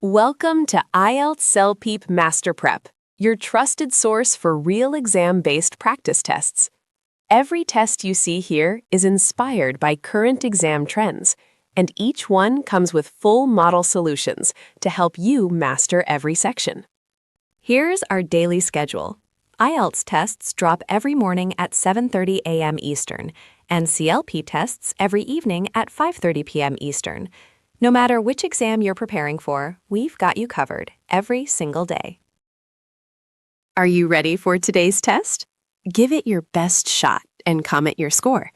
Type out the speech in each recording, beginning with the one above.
Welcome to IELTS Self-Peep MasterPrep, your trusted source for real exam-based practice tests. Every test you see here is inspired by current exam trends, and each one comes with full model solutions to help you master every section. Here's our daily schedule. IELTS tests drop every morning at 7:30 a.m. Eastern, and CLP tests every evening at 5:30 p.m. Eastern. No matter which exam you're preparing for, we've got you covered every single day. Are you ready for today's test? Give it your best shot and comment your score.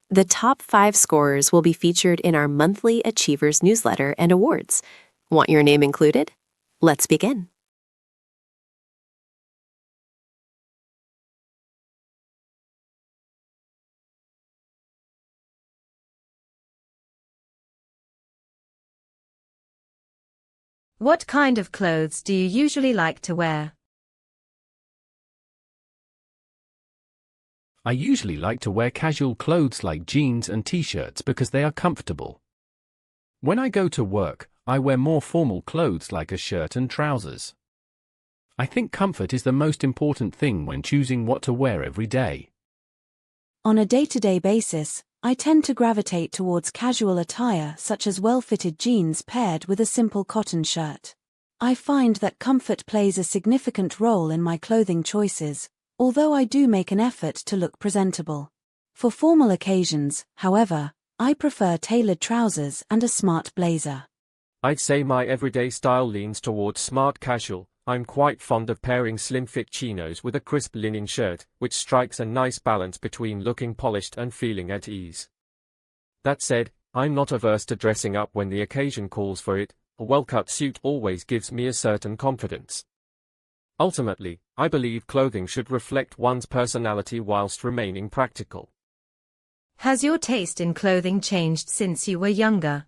The top 5 scorers will be featured in our monthly Achievers newsletter and awards. Want your name included? Let's begin. What kind of clothes do you usually like to wear? I usually like to wear casual clothes like jeans and t-shirts because they are comfortable. When I go to work, I wear more formal clothes like a shirt and trousers. I think comfort is the most important thing when choosing what to wear every day. On a day-to-day basis, I tend to gravitate towards casual attire such as well-fitted jeans paired with a simple cotton shirt. I find that comfort plays a significant role in my clothing choices, although I do make an effort to look presentable. For formal occasions, however, I prefer tailored trousers and a smart blazer. I'd say my everyday style leans towards smart casual. I'm quite fond of pairing slim-fit chinos with a crisp linen shirt, which strikes a nice balance between looking polished and feeling at ease. That said, I'm not averse to dressing up when the occasion calls for it. A well-cut suit always gives me a certain confidence. Ultimately, I believe clothing should reflect one's personality whilst remaining practical. Has your taste in clothing changed since you were younger?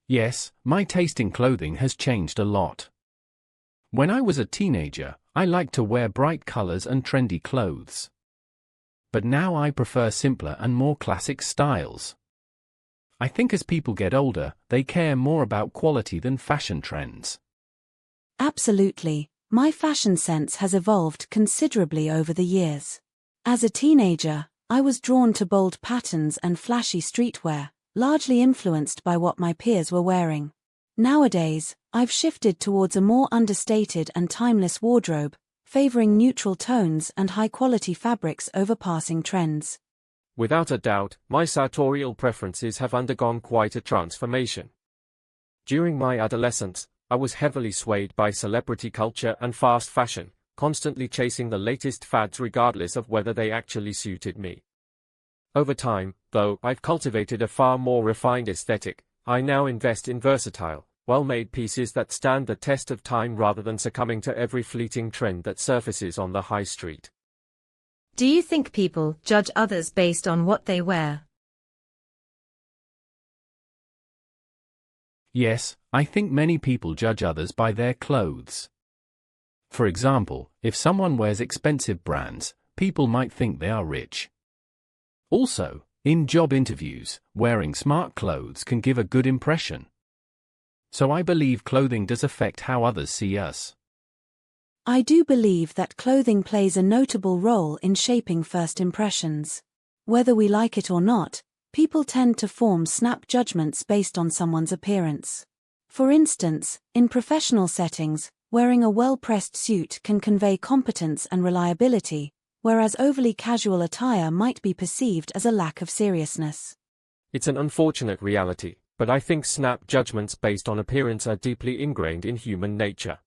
Yes, my taste in clothing has changed a lot. When I was a teenager, I liked to wear bright colors and trendy clothes. But now I prefer simpler and more classic styles. I think as people get older, they care more about quality than fashion trends. Absolutely, my fashion sense has evolved considerably over the years. As a teenager, I was drawn to bold patterns and flashy streetwear, largely influenced by what my peers were wearing. Nowadays, I've shifted towards a more understated and timeless wardrobe, favoring neutral tones and high-quality fabrics over passing trends. Without a doubt, my sartorial preferences have undergone quite a transformation. During my adolescence, I was heavily swayed by celebrity culture and fast fashion, constantly chasing the latest fads regardless of whether they actually suited me. Over time, though, I've cultivated a far more refined aesthetic. I now invest in versatile, well-made pieces that stand the test of time rather than succumbing to every fleeting trend that surfaces on the high street. Do you think people judge others based on what they wear? Yes, I think many people judge others by their clothes. For example, if someone wears expensive brands, people might think they are rich. Also, in job interviews, wearing smart clothes can give a good impression. So I believe clothing does affect how others see us. I do believe that clothing plays a notable role in shaping first impressions. Whether we like it or not, people tend to form snap judgments based on someone's appearance. For instance, in professional settings, wearing a well-pressed suit can convey competence and reliability, whereas overly casual attire might be perceived as a lack of seriousness. It's an unfortunate reality, but I think snap judgments based on appearance are deeply ingrained in human nature.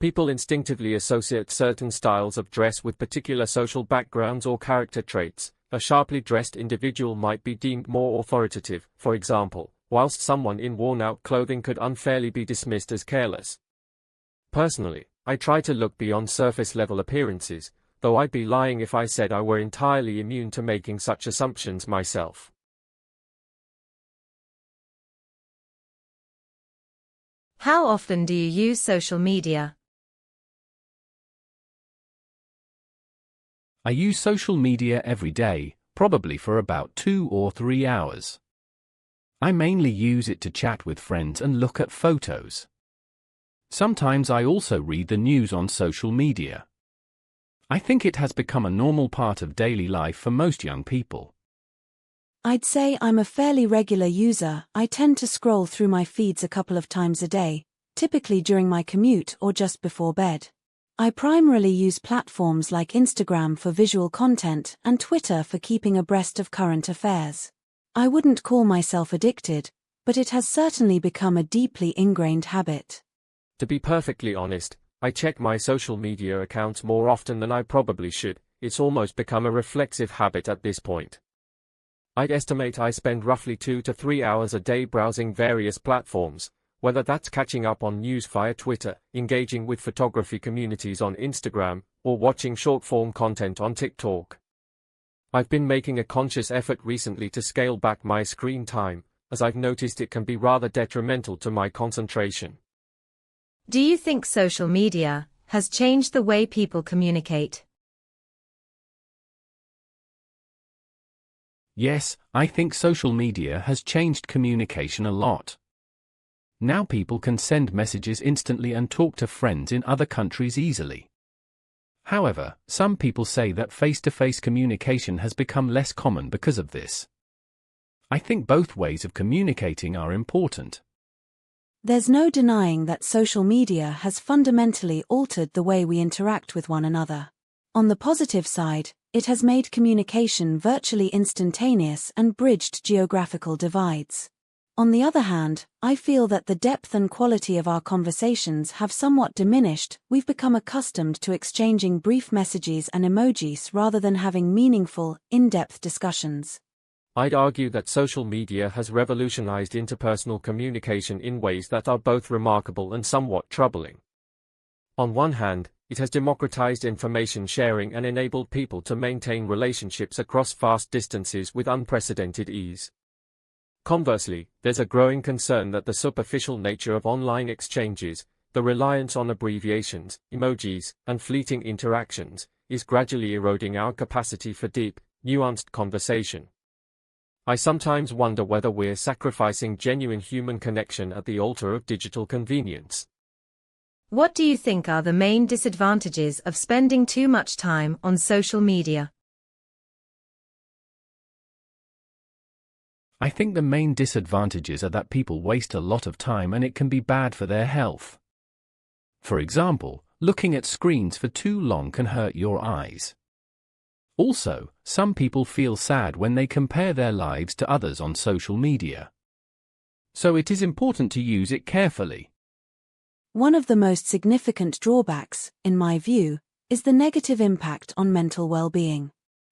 People instinctively associate certain styles of dress with particular social backgrounds or character traits. A sharply dressed individual might be deemed more authoritative, for example, whilst someone in worn-out clothing could unfairly be dismissed as careless. Personally, I try to look beyond surface-level appearances, though I'd be lying if I said I were entirely immune to making such assumptions myself. How often do you use social media? I use social media every day, probably for about 2 or 3 hours. I mainly use it to chat with friends and look at photos. Sometimes I also read the news on social media. I think it has become a normal part of daily life for most young people. I'd say I'm a fairly regular user. I tend to scroll through my feeds a couple of times a day, typically during my commute or just before bed. I primarily use platforms like Instagram for visual content and Twitter for keeping abreast of current affairs. I wouldn't call myself addicted, but it has certainly become a deeply ingrained habit. To be perfectly honest, I check my social media accounts more often than I probably should. It's almost become a reflexive habit at this point. I'd estimate I spend roughly 2 to 3 hours a day browsing various platforms, whether that's catching up on news via Twitter, engaging with photography communities on Instagram, or watching short-form content on TikTok. I've been making a conscious effort recently to scale back my screen time, as I've noticed it can be rather detrimental to my concentration. Do you think social media has changed the way people communicate? Yes, I think social media has changed communication a lot. Now people can send messages instantly and talk to friends in other countries easily. However, some people say that face-to-face communication has become less common because of this. I think both ways of communicating are important. There's no denying that social media has fundamentally altered the way we interact with one another. On the positive side, it has made communication virtually instantaneous and bridged geographical divides. On the other hand, I feel that the depth and quality of our conversations have somewhat diminished. We've become accustomed to exchanging brief messages and emojis rather than having meaningful, in-depth discussions. I'd argue that social media has revolutionized interpersonal communication in ways that are both remarkable and somewhat troubling. On one hand, it has democratized information sharing and enabled people to maintain relationships across vast distances with unprecedented ease. Conversely, there's a growing concern that the superficial nature of online exchanges, the reliance on abbreviations, emojis, and fleeting interactions, is gradually eroding our capacity for deep, nuanced conversation. I sometimes wonder whether we're sacrificing genuine human connection at the altar of digital convenience. What do you think are the main disadvantages of spending too much time on social media? I think the main disadvantages are that people waste a lot of time and it can be bad for their health. For example, looking at screens for too long can hurt your eyes. Also, some people feel sad when they compare their lives to others on social media. So it is important to use it carefully. One of the most significant drawbacks, in my view, is the negative impact on mental well-being.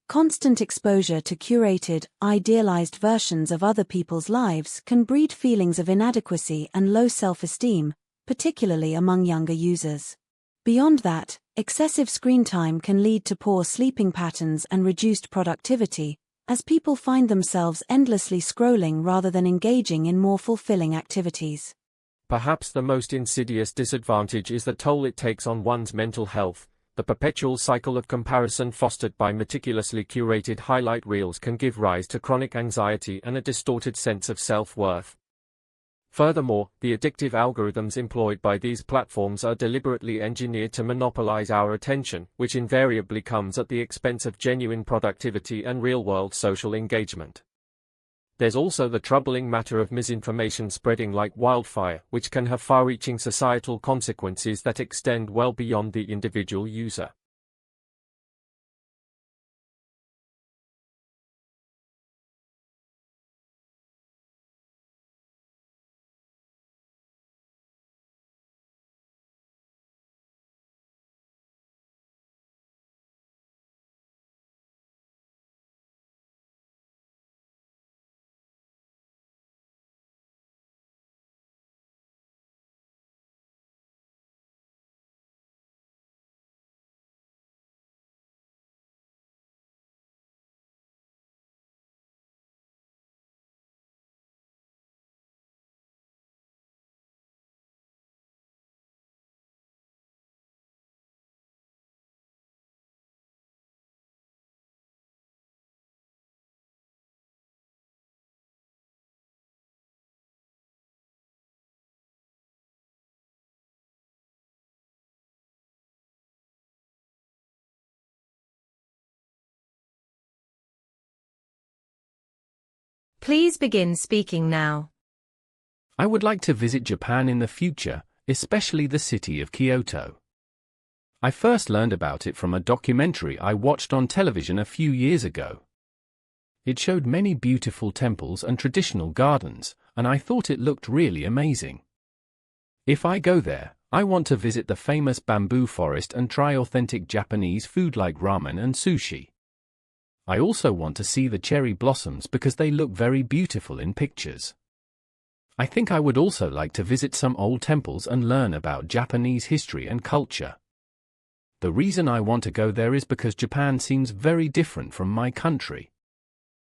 Constant exposure to curated, idealized versions of other people's lives can breed feelings of inadequacy and low self-esteem, particularly among younger users. Beyond that, excessive screen time can lead to poor sleeping patterns and reduced productivity, as people find themselves endlessly scrolling rather than engaging in more fulfilling activities. Perhaps the most insidious disadvantage is the toll it takes on one's mental health. The perpetual cycle of comparison fostered by meticulously curated highlight reels can give rise to chronic anxiety and a distorted sense of self-worth. Furthermore, the addictive algorithms employed by these platforms are deliberately engineered to monopolize our attention, which invariably comes at the expense of genuine productivity and real-world social engagement. There's also the troubling matter of misinformation spreading like wildfire, which can have far-reaching societal consequences that extend well beyond the individual user. Please begin speaking now. I would like to visit Japan in the future, especially the city of Kyoto. I first learned about it from a documentary I watched on television a few years ago. It showed many beautiful temples and traditional gardens, and I thought it looked really amazing. If I go there, I want to visit the famous bamboo forest and try authentic Japanese food like ramen and sushi. I also want to see the cherry blossoms because they look very beautiful in pictures. I think I would also like to visit some old temples and learn about Japanese history and culture. The reason I want to go there is because Japan seems very different from my country.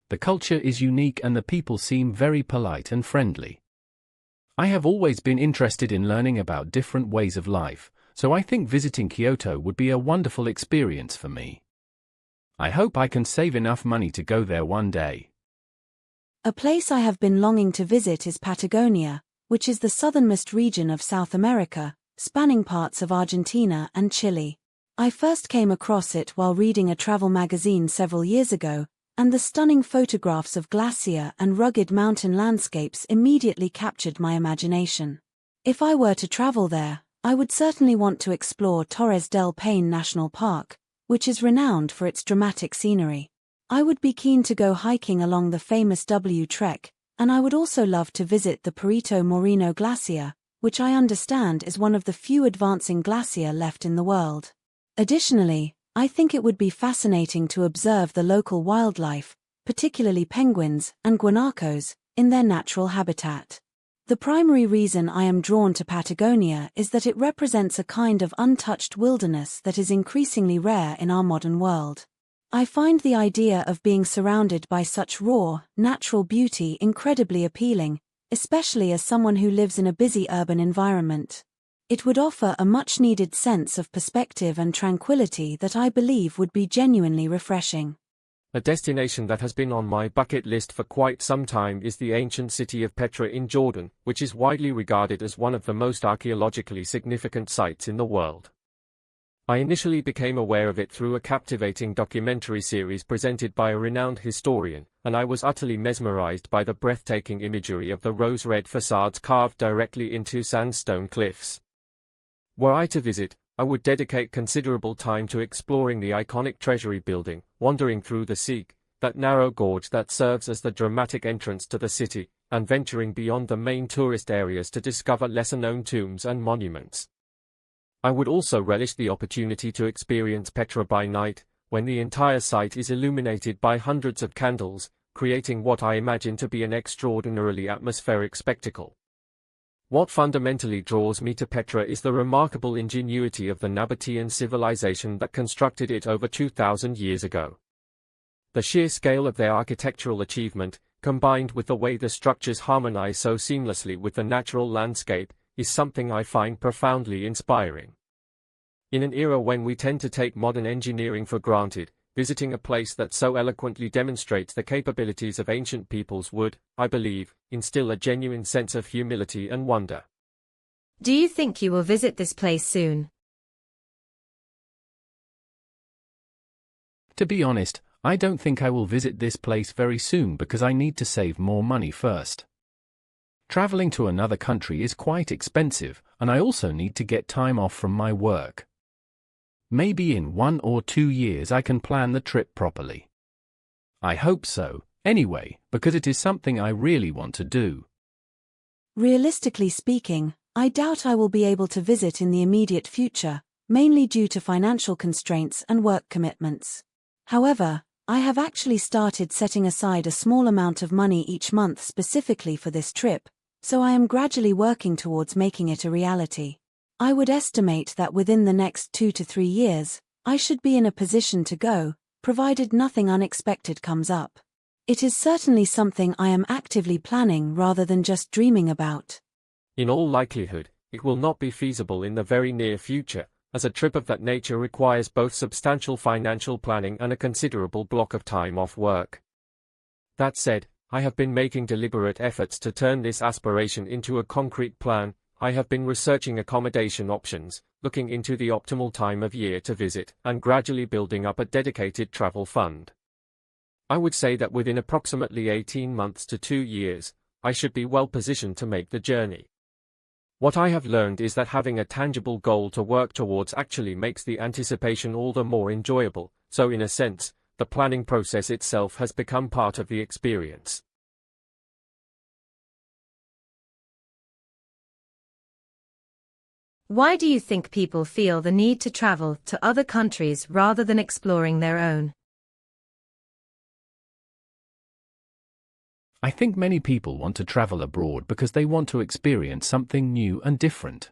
The culture is unique and the people seem very polite and friendly. I have always been interested in learning about different ways of life, so I think visiting Kyoto would be a wonderful experience for me. I hope I can save enough money to go there one day. A place I have been longing to visit is Patagonia, which is the southernmost region of South America, spanning parts of Argentina and Chile. I first came across it while reading a travel magazine several years ago, and the stunning photographs of glacier and rugged mountain landscapes immediately captured my imagination. If I were to travel there, I would certainly want to explore Torres del Paine National Park, which is renowned for its dramatic scenery. I would be keen to go hiking along the famous W Trek, and I would also love to visit the Perito Moreno Glacier, which I understand is one of the few advancing glacier left in the world. Additionally, I think it would be fascinating to observe the local wildlife, particularly penguins and guanacos, in their natural habitat. The primary reason I am drawn to Patagonia is that it represents a kind of untouched wilderness that is increasingly rare in our modern world. I find the idea of being surrounded by such raw, natural beauty incredibly appealing, especially as someone who lives in a busy urban environment. It would offer a much-needed sense of perspective and tranquility that I believe would be genuinely refreshing. A destination that has been on my bucket list for quite some time is the ancient city of Petra in Jordan, which is widely regarded as one of the most archaeologically significant sites in the world. I initially became aware of it through a captivating documentary series presented by a renowned historian, and I was utterly mesmerized by the breathtaking imagery of the rose-red facades carved directly into sandstone cliffs. Were I to visit, I would dedicate considerable time to exploring the iconic treasury building, wandering through the Sikh, that narrow gorge that serves as the dramatic entrance to the city, and venturing beyond the main tourist areas to discover lesser-known tombs and monuments. I would also relish the opportunity to experience Petra by night, when the entire site is illuminated by hundreds of candles, creating what I imagine to be an extraordinarily atmospheric spectacle. What fundamentally draws me to Petra is the remarkable ingenuity of the Nabatean civilization that constructed it over 2,000 years ago. The sheer scale of their architectural achievement, combined with the way the structures harmonize so seamlessly with the natural landscape, is something I find profoundly inspiring. In an era when we tend to take modern engineering for granted, visiting a place that so eloquently demonstrates the capabilities of ancient peoples would, I believe, instill a genuine sense of humility and wonder. Do you think you will visit this place soon? To be honest, I don't think I will visit this place very soon because I need to save more money first. Traveling to another country is quite expensive, and I also need to get time off from my work. Maybe in 1 or 2 years I can plan the trip properly. I hope so, anyway, because it is something I really want to do. Realistically speaking, I doubt I will be able to visit in the immediate future, mainly due to financial constraints and work commitments. However, I have actually started setting aside a small amount of money each month specifically for this trip, so I am gradually working towards making it a reality. I would estimate that within the next 2 to 3 years, I should be in a position to go, provided nothing unexpected comes up. It is certainly something I am actively planning rather than just dreaming about. In all likelihood, it will not be feasible in the very near future, as a trip of that nature requires both substantial financial planning and a considerable block of time off work. That said, I have been making deliberate efforts to turn this aspiration into a concrete plan. I have been researching accommodation options, looking into the optimal time of year to visit, and gradually building up a dedicated travel fund. I would say that within approximately 18 months to 2 years, I should be well positioned to make the journey. What I have learned is that having a tangible goal to work towards actually makes the anticipation all the more enjoyable, so in a sense, the planning process itself has become part of the experience. Why do you think people feel the need to travel to other countries rather than exploring their own? I think many people want to travel abroad because they want to experience something new and different.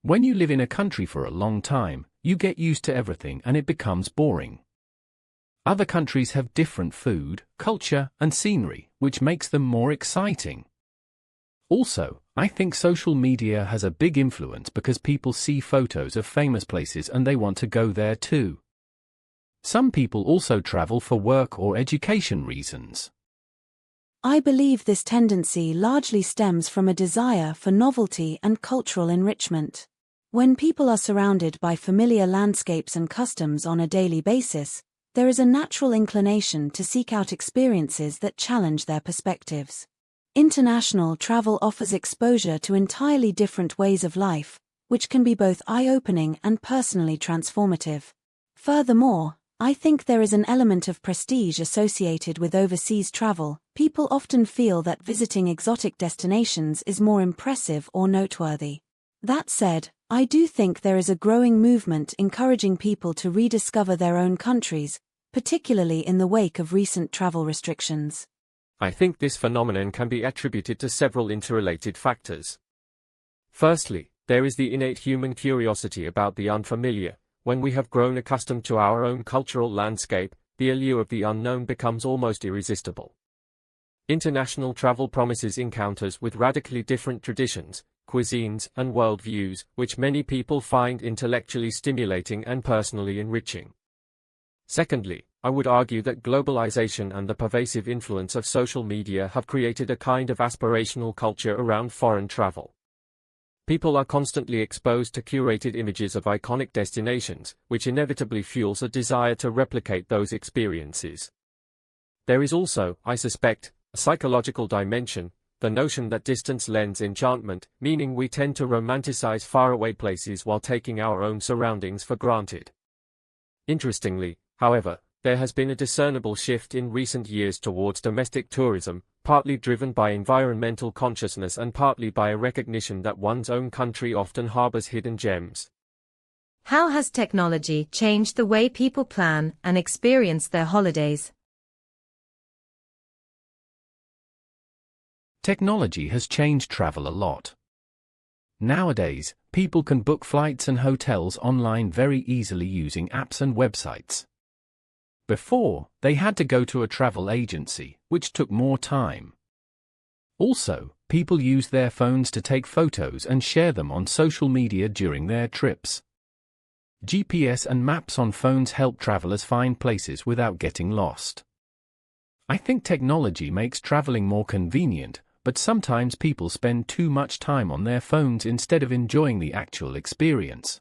When you live in a country for a long time, you get used to everything and it becomes boring. Other countries have different food, culture, and scenery, which makes them more exciting. Also, I think social media has a big influence because people see photos of famous places and they want to go there too. Some people also travel for work or education reasons. I believe this tendency largely stems from a desire for novelty and cultural enrichment. When people are surrounded by familiar landscapes and customs on a daily basis, there is a natural inclination to seek out experiences that challenge their perspectives. International travel offers exposure to entirely different ways of life, which can be both eye-opening and personally transformative. Furthermore, I think there is an element of prestige associated with overseas travel. People often feel that visiting exotic destinations is more impressive or noteworthy. That said, I do think there is a growing movement encouraging people to rediscover their own countries, particularly in the wake of recent travel restrictions. I think this phenomenon can be attributed to several interrelated factors. Firstly, there is the innate human curiosity about the unfamiliar. When we have grown accustomed to our own cultural landscape, the allure of the unknown becomes almost irresistible. International travel promises encounters with radically different traditions, cuisines, and worldviews, which many people find intellectually stimulating and personally enriching. Secondly, I would argue that globalization and the pervasive influence of social media have created a kind of aspirational culture around foreign travel. People are constantly exposed to curated images of iconic destinations, which inevitably fuels a desire to replicate those experiences. There is also, I suspect, a psychological dimension, the notion that distance lends enchantment, meaning we tend to romanticize faraway places while taking our own surroundings for granted. Interestingly, however, there has been a discernible shift in recent years towards domestic tourism, partly driven by environmental consciousness and partly by a recognition that one's own country often harbors hidden gems. How has technology changed the way people plan and experience their holidays? Technology has changed travel a lot. Nowadays, people can book flights and hotels online very easily using apps and websites. Before, they had to go to a travel agency, which took more time. Also, people use their phones to take photos and share them on social media during their trips. GPS and maps on phones help travelers find places without getting lost. I think technology makes traveling more convenient, but sometimes people spend too much time on their phones instead of enjoying the actual experience.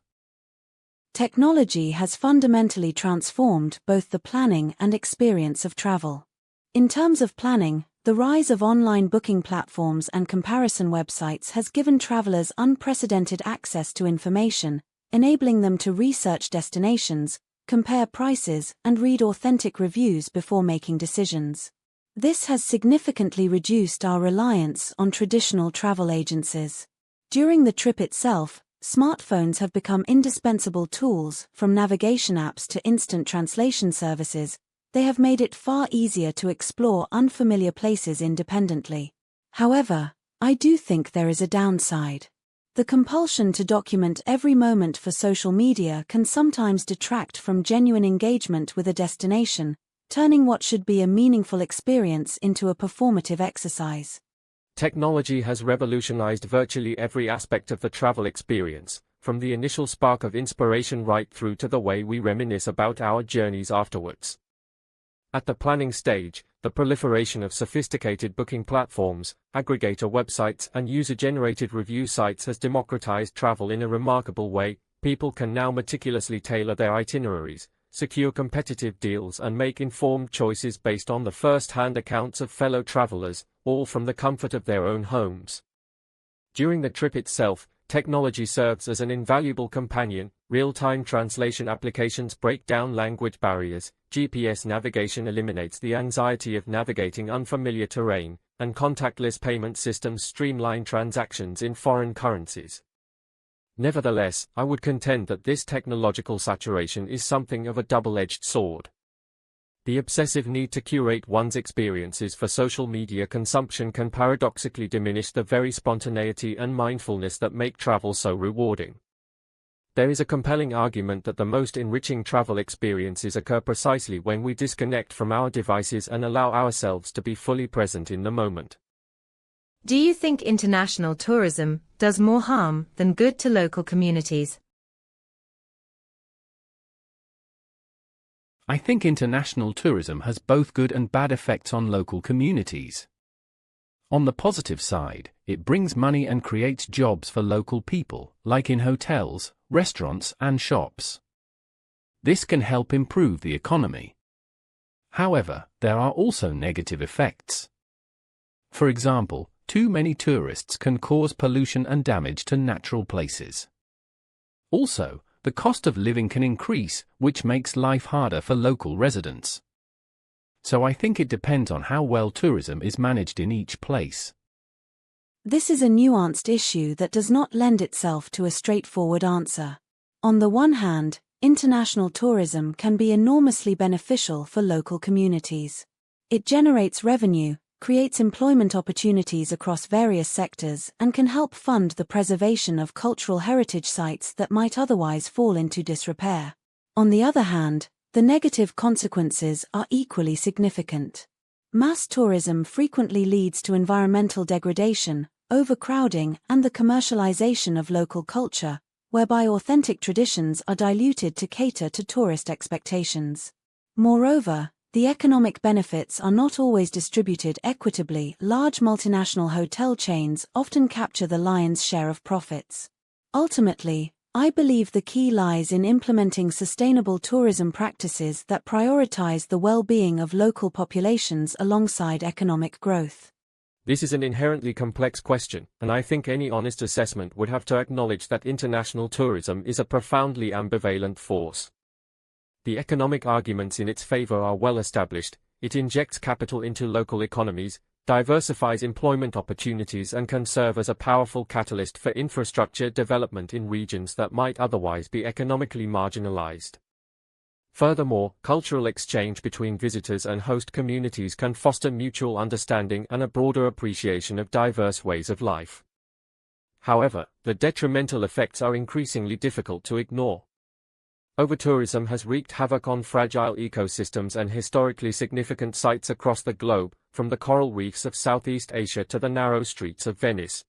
Technology has fundamentally transformed both the planning and experience of travel. In terms of planning, the rise of online booking platforms and comparison websites has given travelers unprecedented access to information, enabling them to research destinations, compare prices, and read authentic reviews before making decisions. This has significantly reduced our reliance on traditional travel agencies. During the trip itself, smartphones have become indispensable tools. From navigation apps to instant translation services, they have made it far easier to explore unfamiliar places independently. However, I do think there is a downside. The compulsion to document every moment for social media can sometimes detract from genuine engagement with a destination, turning what should be a meaningful experience into a performative exercise. Technology has revolutionized virtually every aspect of the travel experience, from the initial spark of inspiration right through to the way we reminisce about our journeys afterwards. At the planning stage, the proliferation of sophisticated booking platforms, aggregator websites, and user-generated review sites has democratized travel in a remarkable way. People can now meticulously tailor their itineraries, secure competitive deals and make informed choices based on the first-hand accounts of fellow travelers, all from the comfort of their own homes. During the trip itself, technology serves as an invaluable companion. Real-time translation applications break down language barriers, GPS navigation eliminates the anxiety of navigating unfamiliar terrain, and contactless payment systems streamline transactions in foreign currencies. Nevertheless, I would contend that this technological saturation is something of a double-edged sword. The obsessive need to curate one's experiences for social media consumption can paradoxically diminish the very spontaneity and mindfulness that make travel so rewarding. There is a compelling argument that the most enriching travel experiences occur precisely when we disconnect from our devices and allow ourselves to be fully present in the moment. Do you think international tourism does more harm than good to local communities? I think international tourism has both good and bad effects on local communities. On the positive side, it brings money and creates jobs for local people, like in hotels, restaurants, and shops. This can help improve the economy. However, there are also negative effects. For example, too many tourists can cause pollution and damage to natural places. Also, the cost of living can increase, which makes life harder for local residents. So I think it depends on how well tourism is managed in each place. This is a nuanced issue that does not lend itself to a straightforward answer. On the one hand, international tourism can be enormously beneficial for local communities. It generates revenue, creates employment opportunities across various sectors, and can help fund the preservation of cultural heritage sites that might otherwise fall into disrepair. On the other hand, the negative consequences are equally significant. Mass tourism frequently leads to environmental degradation, overcrowding, and the commercialization of local culture, whereby authentic traditions are diluted to cater to tourist expectations. Moreover, the economic benefits are not always distributed equitably. Large multinational hotel chains often capture the lion's share of profits. Ultimately, I believe the key lies in implementing sustainable tourism practices that prioritize the well-being of local populations alongside economic growth. This is an inherently complex question, and I think any honest assessment would have to acknowledge that international tourism is a profoundly ambivalent force. The economic arguments in its favor are well established. It injects capital into local economies, diversifies employment opportunities, and can serve as a powerful catalyst for infrastructure development in regions that might otherwise be economically marginalized. Furthermore, cultural exchange between visitors and host communities can foster mutual understanding and a broader appreciation of diverse ways of life. However, the detrimental effects are increasingly difficult to ignore. Overtourism has wreaked havoc on fragile ecosystems and historically significant sites across the globe, from the coral reefs of Southeast Asia to the narrow streets of Venice.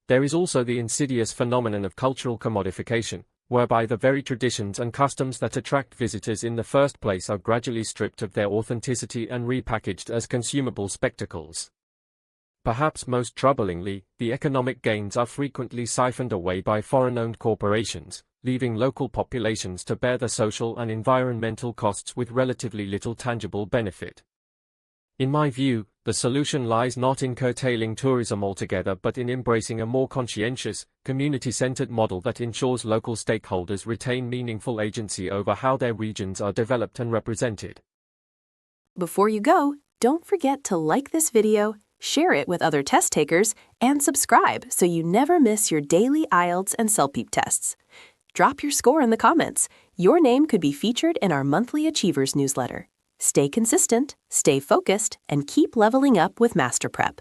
There is also the insidious phenomenon of cultural commodification, whereby the very traditions and customs that attract visitors in the first place are gradually stripped of their authenticity and repackaged as consumable spectacles. Perhaps most troublingly, the economic gains are frequently siphoned away by foreign-owned corporations, leaving local populations to bear the social and environmental costs with relatively little tangible benefit. In my view, the solution lies not in curtailing tourism altogether but in embracing a more conscientious, community-centered model that ensures local stakeholders retain meaningful agency over how their regions are developed and represented. Before you go, don't forget to like this video, share it with other test takers, and subscribe so you never miss your daily IELTS and CELPEP tests. Drop your score in the comments. Your name could be featured in our monthly Achievers newsletter. Stay consistent, stay focused, and keep leveling up with MasterPrep.